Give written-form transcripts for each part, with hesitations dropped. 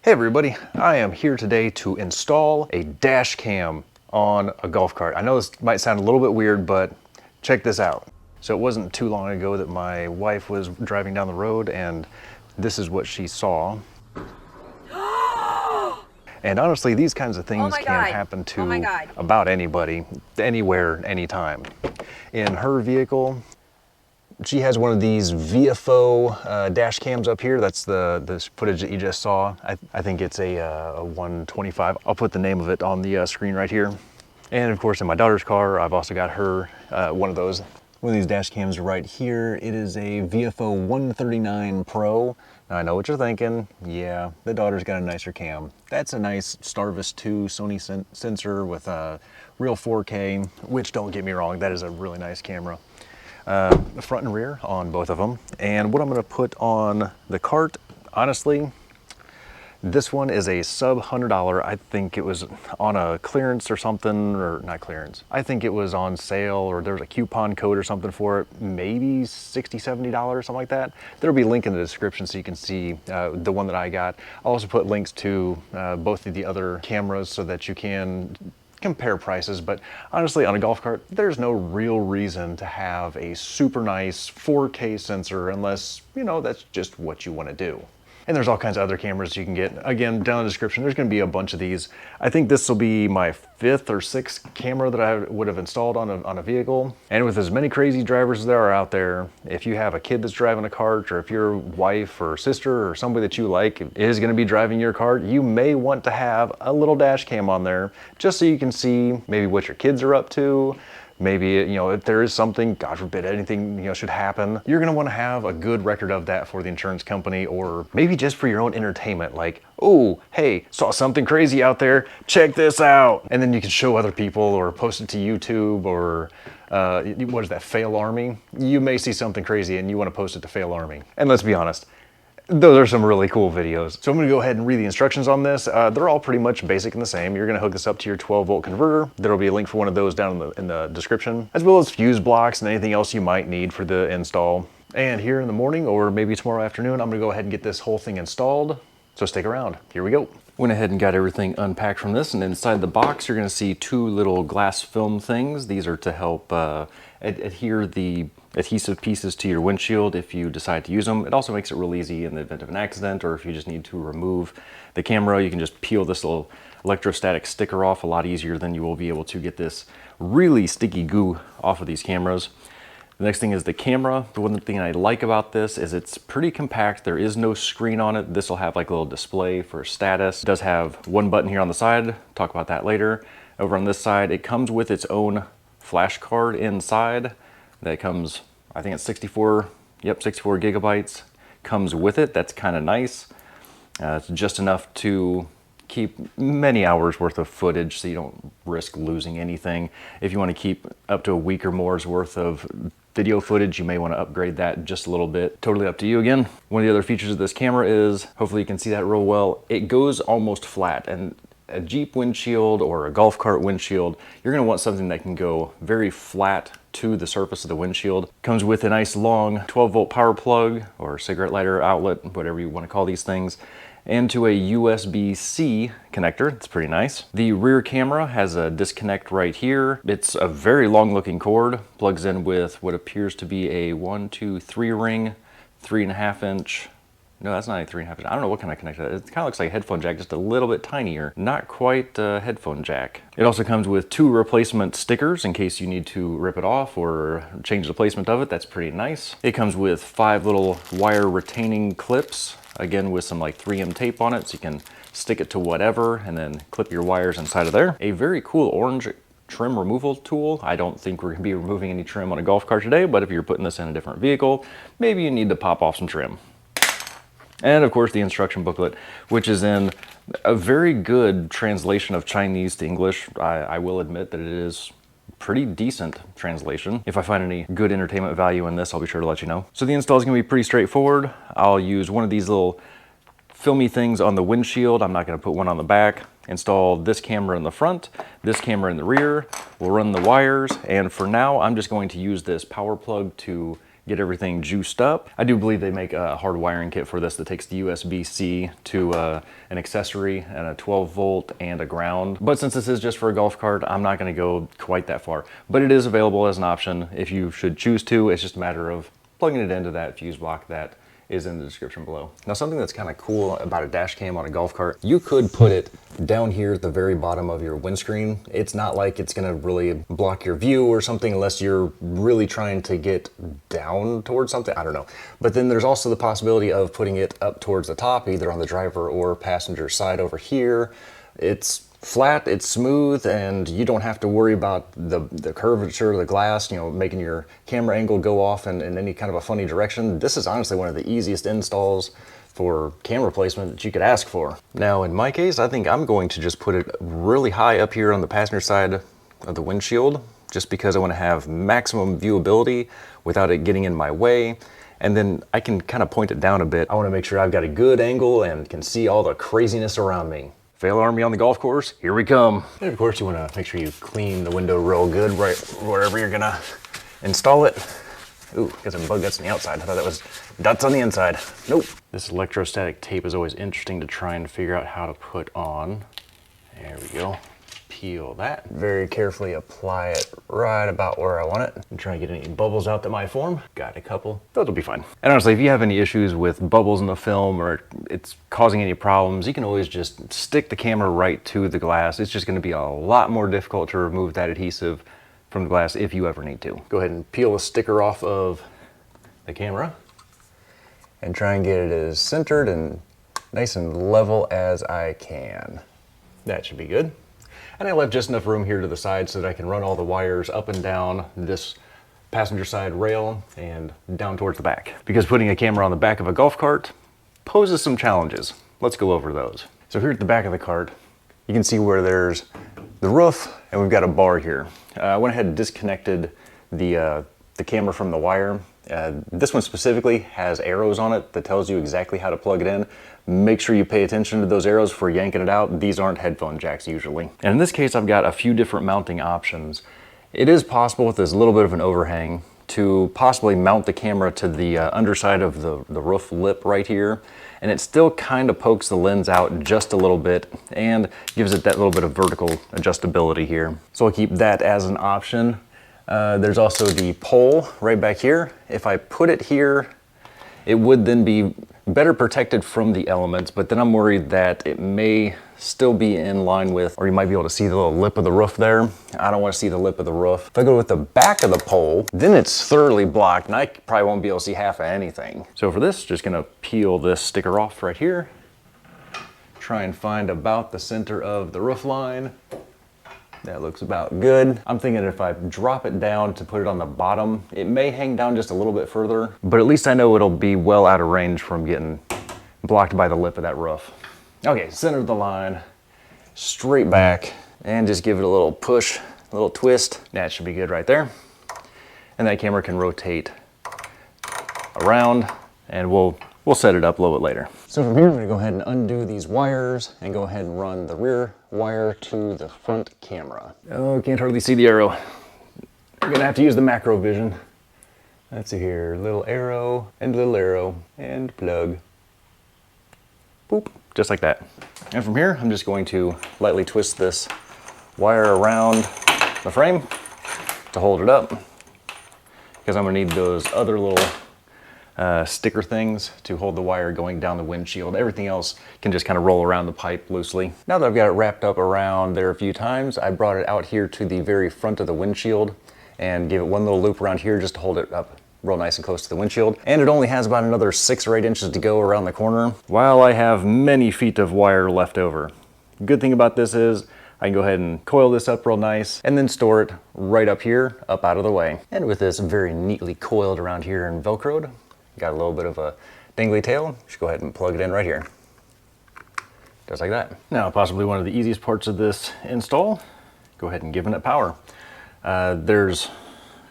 Hey everybody, I am here today to install a dash cam on a golf cart. I know this might sound a little bit weird, but check this out. So it wasn't too long ago that my wife was driving down the road and this is what she saw. And honestly, these kinds of things can happen to about anybody, anywhere, anytime. In her vehicle, she has one of these VFO dash cams up here. That's the footage that you just saw. I think it's a 125. I'll put the name of it on the screen right here. And of course, in my daughter's car, I've also got her one of those. One of these dash cams right here. It is a VFO 139 Pro. Now, I know what you're thinking. Yeah, the daughter's got a nicer cam. That's a nice Starvis 2 Sony sensor with a real 4K, which, don't get me wrong, that is a really nice camera. Front and rear on both of them. And what I'm going to put on the cart, honestly, this one is a sub $100. I think it was on a clearance or something, or not clearance. I think it was on sale, or there was a coupon code or something for it. Maybe $60, $70, something like that. There'll be a link in the description so you can see the one that I got. I'll also put links to both of the other cameras so that you can compare prices, but honestly, on a golf cart, there's no real reason to have a super nice 4K sensor unless, you know, that's just what you want to do. And there's all kinds of other cameras you can get. Again, down in the description, there's going to be a bunch of these. I think this will be my 5th or 6th camera that I would have installed on a vehicle. And with as many crazy drivers as there are out there, if you have a kid that's driving a cart, or if your wife or sister or somebody that you like is going to be driving your cart, you may want to have a little dash cam on there just so you can see maybe what your kids are up to. Maybe, you know, if there is something, God forbid, anything, you know, should happen, you're going to want to have a good record of that for the insurance company, or maybe just for your own entertainment. Like, oh, hey, saw something crazy out there, check this out. And then you can show other people or post it to YouTube, or what is that, Fail Army? You may see something crazy and you want to post it to Fail Army. And let's be honest, those are some really cool videos. So I'm going to go ahead and read the instructions on this. They're all pretty much basic and the same. You're going to hook this up to your 12-volt converter. There'll be a link for one of those down in the description, as well as fuse blocks and anything else you might need for the install. And here in the morning, or maybe tomorrow afternoon, I'm going to go ahead and get this whole thing installed. So stick around. Here we go. Went ahead and got everything unpacked from this, and inside the box you're going to see 2 little glass film things. These are to help adhere the adhesive pieces to your windshield if you decide to use them. It also makes it real easy in the event of an accident, or if you just need to remove the camera, you can just peel this little electrostatic sticker off a lot easier than you will be able to get this really sticky goo off of these cameras. The next thing is the camera. The one thing I like about this is it's pretty compact. There is no screen on it. This will have like a little display for status. It does have one button here on the side. Talk about that later. Over on this side, it comes with its own flash card inside. That comes, I think it's 64 gigabytes comes with it. That's kind of nice. It's just enough to keep many hours worth of footage, so you don't risk losing anything. If you want to keep up to a week or more's worth of video footage, you may want to upgrade that just a little bit. Totally up to you again. One of the other features of this camera is, hopefully you can see that real well, it goes almost flat. And a Jeep windshield or a golf cart windshield, you're going to want something that can go very flat to the surface of the windshield. Comes with a nice long 12-volt power plug or cigarette lighter outlet, whatever you want to call these things, and to a USB-C connector. It's pretty nice. The rear camera has a disconnect right here. It's a very long looking cord, plugs in with what appears to be a 1, 2, 3 ring, 3.5 inch. No, that's not a 3.5 inch. I don't know what kind of connector. It kind of looks like a headphone jack, just a little bit tinier. Not quite a headphone jack. It also comes with 2 replacement stickers in case you need to rip it off or change the placement of it. That's pretty nice. It comes with 5 little wire retaining clips, again with some like 3M tape on it, so you can stick it to whatever and then clip your wires inside of there. A very cool orange trim removal tool. I don't think we're going to be removing any trim on a golf cart today, but if you're putting this in a different vehicle, maybe you need to pop off some trim. And of course the instruction booklet, which is in a very good translation of Chinese to English. I will admit that it is pretty decent translation. If I find any good entertainment value in this, I'll be sure to let you know. So the install is going to be pretty straightforward. I'll use one of these little filmy things on the windshield. I'm not going to put one on the back. Install this camera in the front, this camera in the rear. We'll run the wires, and for now I'm just going to use this power plug to get everything juiced up. I do believe they make a hard wiring kit for this that takes the USB-C to an accessory and a 12 volt and a ground. But since this is just for a golf cart, I'm not gonna go quite that far. But it is available as an option if you should choose to. It's just a matter of plugging it into that fuse block that is in the description below. Now, something that's kind of cool about a dash cam on a golf cart, you could put it down here at the very bottom of your windscreen. It's not like it's gonna really block your view or something unless you're really trying to get down towards something, I don't know. But then there's also the possibility of putting it up towards the top, either on the driver or passenger side over here. It's flat, it's smooth, and you don't have to worry about the curvature of the glass, you know, making your camera angle go off in any kind of a funny direction. This is honestly one of the easiest installs for camera placement that you could ask for. Now, in my case, I think I'm going to just put it really high up here on the passenger side of the windshield, just because I want to have maximum viewability without it getting in my way. And then I can kind of point it down a bit. I want to make sure I've got a good angle and can see all the craziness around me. Fail army on the golf course, here we come. And of course, you want to make sure you clean the window real good right wherever you're gonna install it. Ooh, got some bug guts on the outside. I thought that was dots on the inside. Nope. This electrostatic tape is always interesting to try and figure out how to put on. There we go. Peel that. Very carefully apply it right about where I want it. I'm trying to get any bubbles out that might form. Got a couple. Those will be fine. And honestly, if you have any issues with bubbles in the film or it's causing any problems, you can always just stick the camera right to the glass. It's just going to be a lot more difficult to remove that adhesive from the glass if you ever need to. Go ahead and peel the sticker off of the camera and try and get it as centered and nice and level as I can. That should be good. And I left just enough room here to the side so that I can run all the wires up and down this passenger side rail and down towards the back. Because putting a camera on the back of a golf cart poses some challenges. Let's go over those. So here at the back of the cart, you can see where there's the roof and we've got a bar here. I went ahead and disconnected the camera from the wire. This one specifically has arrows on it that tells you exactly how to plug it in. Make sure you pay attention to those arrows before yanking it out. These aren't headphone jacks usually. And in this case, I've got a few different mounting options. It is possible with this little bit of an overhang to possibly mount the camera to the underside of the roof lip right here. And it still kind of pokes the lens out just a little bit and gives it that little bit of vertical adjustability here. So I'll keep that as an option. There's also the pole right back here. If I put it here, it would then be better protected from the elements, but then I'm worried that it may still be in line with, or you might be able to see the little lip of the roof there. I don't want to see the lip of the roof. If I go with the back of the pole, then it's thoroughly blocked and I probably won't be able to see half of anything. So for this, just gonna peel this sticker off right here. Try and find about the center of the roof line. That looks about good. I'm thinking if I drop it down to put it on the bottom, it may hang down just a little bit further, but at least I know it'll be well out of range from getting blocked by the lip of that roof. Okay, center the line, straight back, and just give it a little push, a little twist. That should be good right there. And that camera can rotate around, and we'll set it up a little bit later. So from here, I'm gonna go ahead and undo these wires and go ahead and run the rear wire to the front camera. Oh, can't hardly see the arrow. We're gonna have to use the macro vision. Let's see here, little arrow, and plug. Boop, just like that. And from here, I'm just going to lightly twist this wire around the frame to hold it up, because I'm gonna need those other little sticker things to hold the wire going down the windshield. Everything else can just kind of roll around the pipe loosely. Now that I've got it wrapped up around there a few times, I brought it out here to the very front of the windshield and gave it one little loop around here just to hold it up real nice and close to the windshield. And it only has about another 6 or 8 inches to go around the corner, while I have many feet of wire left over. Good thing about this is I can go ahead and coil this up real nice and then store it right up here, up out of the way. And with this very neatly coiled around here and Velcroed, got a little bit of a dangly tail, just go ahead and plug it in right here. Just like that. Now, possibly one of the easiest parts of this install, go ahead and give it power. There's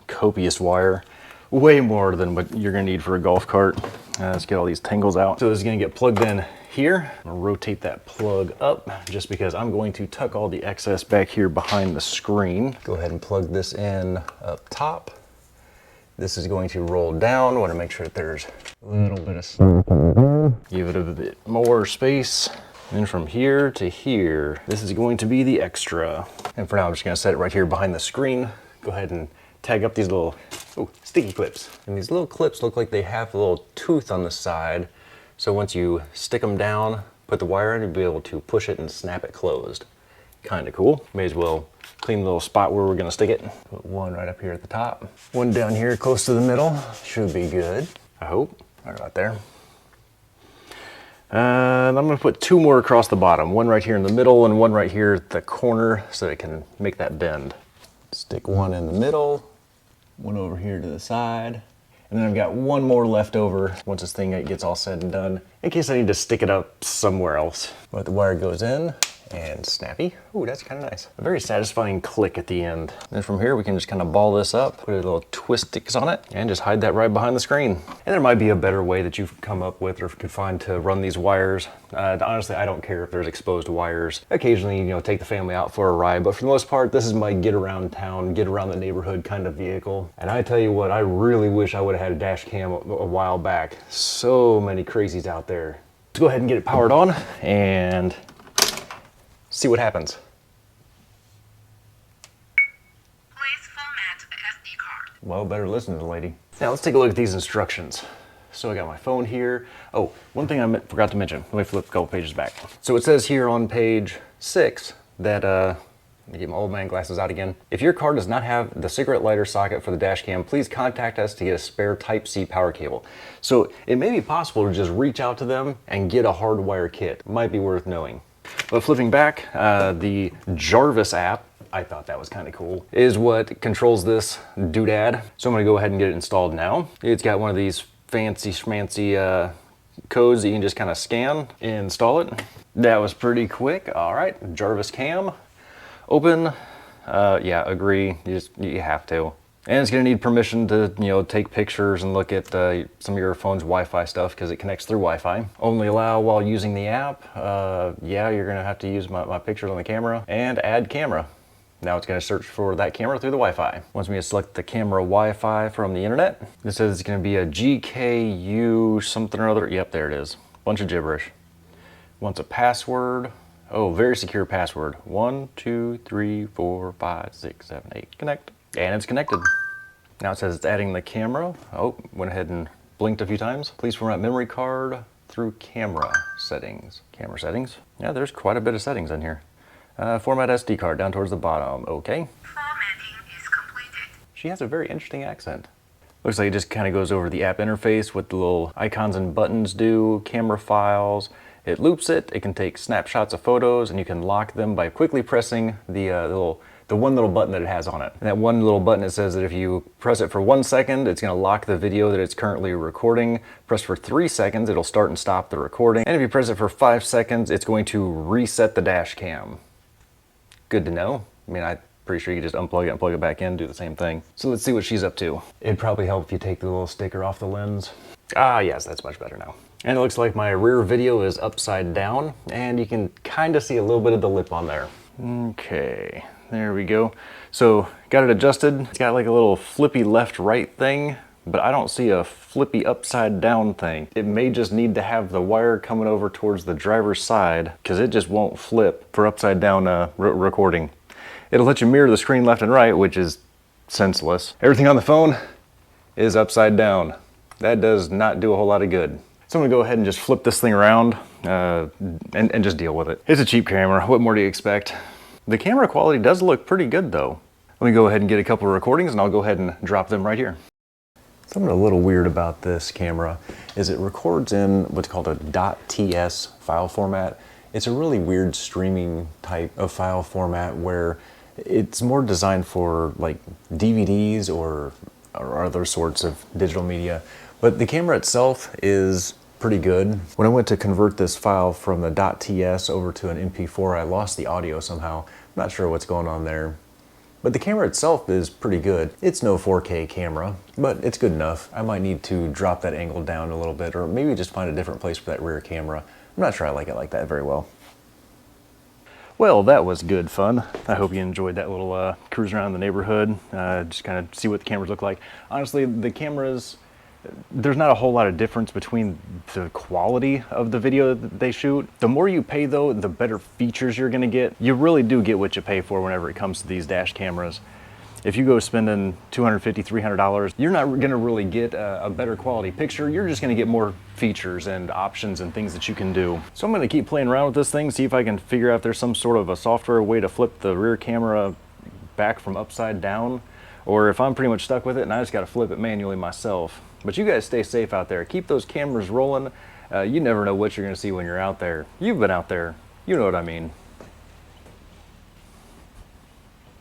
copious wire, way more than what you're gonna need for a golf cart. Let's get all these tangles out. So this is gonna get plugged in here. I'm gonna rotate that plug up just because I'm going to tuck all the excess back here behind the screen. Go ahead and plug this in up top. This is going to roll down. I want to make sure that there's a little bit of slack in there. Give it a bit more space. And from here to here, this is going to be the extra. And for now, I'm just gonna set it right here behind the screen. Go ahead and tag up these little sticky clips. And these little clips look like they have a little tooth on the side. So once you stick them down, put the wire in, you'll be able to push it and snap it closed. Kind of cool. May as well clean the little spot where we're gonna stick it. Put one right up here at the top. One down here close to the middle. Should be good, I hope. Right about there. And I'm gonna put two more across the bottom. One right here in the middle and one right here at the corner so it can make that bend. Stick one in the middle, one over here to the side. And then I've got one more left over once this thing gets all said and done, in case I need to stick it up somewhere else. But the wire goes in and snappy. Ooh, that's kind of nice. A very satisfying click at the end. And from here, we can just kind of ball this up, put a little twist sticks on it, and just hide that right behind the screen. And there might be a better way that you've come up with or could find to run these wires. Honestly, I don't care if there's exposed wires. Occasionally, you know, take the family out for a ride, but for the most part, this is my get around town, get around the neighborhood kind of vehicle. And I tell you what, I really wish I would have had a dash cam a while back. So many crazies out there. Let's go ahead and get it powered on and see what happens. Please format the SD card. Well, better listen to the lady. Now let's take a look at these instructions. So I got my phone here. Oh, one thing I forgot to mention. Let me flip a couple pages back. So it says here on page 6 that, let me get my old man glasses out again. If your car does not have the cigarette lighter socket for the dash cam, please contact us to get a spare Type-C power cable. So it may be possible to just reach out to them and get a hardwire kit. Might be worth knowing. But flipping back, the Jarvis app, I thought that was kind of cool, is what controls this doodad. So I'm gonna go ahead and get it installed now. It's got one of these fancy schmancy codes that you can just kind of scan and install it. That was pretty quick. All right, Jarvis cam, open. Yeah, agree, you have to. And it's gonna need permission to, you know, take pictures and look at some of your phone's Wi-Fi stuff because it connects through Wi-Fi. Only allow while using the app. Yeah, you're gonna have to use my pictures on the camera and add camera. Now it's gonna search for that camera through the Wi-Fi. Wants me to select the camera Wi-Fi from the internet. It says it's gonna be a GKU something or other. Yep, there it is. Bunch of gibberish. Wants a password. Oh, very secure password. 1, 2, 3, 4, 5, 6, 7, 8. Connect. And it's connected. Now it says it's adding the camera. Oh, went ahead and blinked a few times. Please format memory card through camera settings. Camera settings. Yeah, there's quite a bit of settings in here. Format SD card down towards the bottom. Okay. Formatting is completed. She has a very interesting accent. Looks like it just kind of goes over the app interface, what the little icons and buttons do, camera files. It loops it. It can take snapshots of photos, and you can lock them by quickly pressing the one little button that it has on it. And that one little button, it says that if you press it for 1 second, it's gonna lock the video that it's currently recording. Press for 3 seconds, it'll start and stop the recording. And if you press it for 5 seconds, it's going to reset the dash cam. Good to know. I mean, I'm pretty sure you can just unplug it and plug it back in, do the same thing. So let's see what she's up to. It'd probably help if you take the little sticker off the lens. Ah, yes, that's much better now. And it looks like my rear video is upside down, and you can kind of see a little bit of the lip on there. Okay. There we go. So got it adjusted. It's got like a little flippy left-right thing, but I don't see a flippy upside down thing. It may just need to have the wire coming over towards the driver's side because it just won't flip for upside down recording. It'll let you mirror the screen left and right, which is senseless. Everything on the phone is upside down. That does not do a whole lot of good. So I'm gonna go ahead and just flip this thing around and just deal with it. It's a cheap camera. What more do you expect? The camera quality does look pretty good though. Let me go ahead and get a couple of recordings and I'll go ahead and drop them right here. Something a little weird about this camera is it records in what's called a .ts file format. It's a really weird streaming type of file format where it's more designed for like DVDs or other sorts of digital media. But the camera itself is pretty good. When I went to convert this file from the .ts over to an MP4, I lost the audio somehow. I'm not sure what's going on there. But the camera itself is pretty good. It's no 4K camera, but it's good enough. I might need to drop that angle down a little bit, or maybe just find a different place for that rear camera. I'm not sure I like it like that very well. Well, that was good fun. I hope you enjoyed that little cruise around the neighborhood, just kind of see what the cameras look like. Honestly, the cameras, there's not a whole lot of difference between the quality of the video that they shoot. The more you pay though, the better features you're gonna get. You really do get what you pay for whenever it comes to these dash cameras. If you go spending $250, $300, you're not gonna really get a better quality picture. You're just gonna get more features and options and things that you can do. So I'm gonna keep playing around with this thing, see if I can figure out if there's some sort of a software way to flip the rear camera back from upside down, or if I'm pretty much stuck with it and I just gotta flip it manually myself. But you guys stay safe out there. Keep those cameras rolling. You never know what you're gonna see when you're out there. You've been out there. You know what I mean.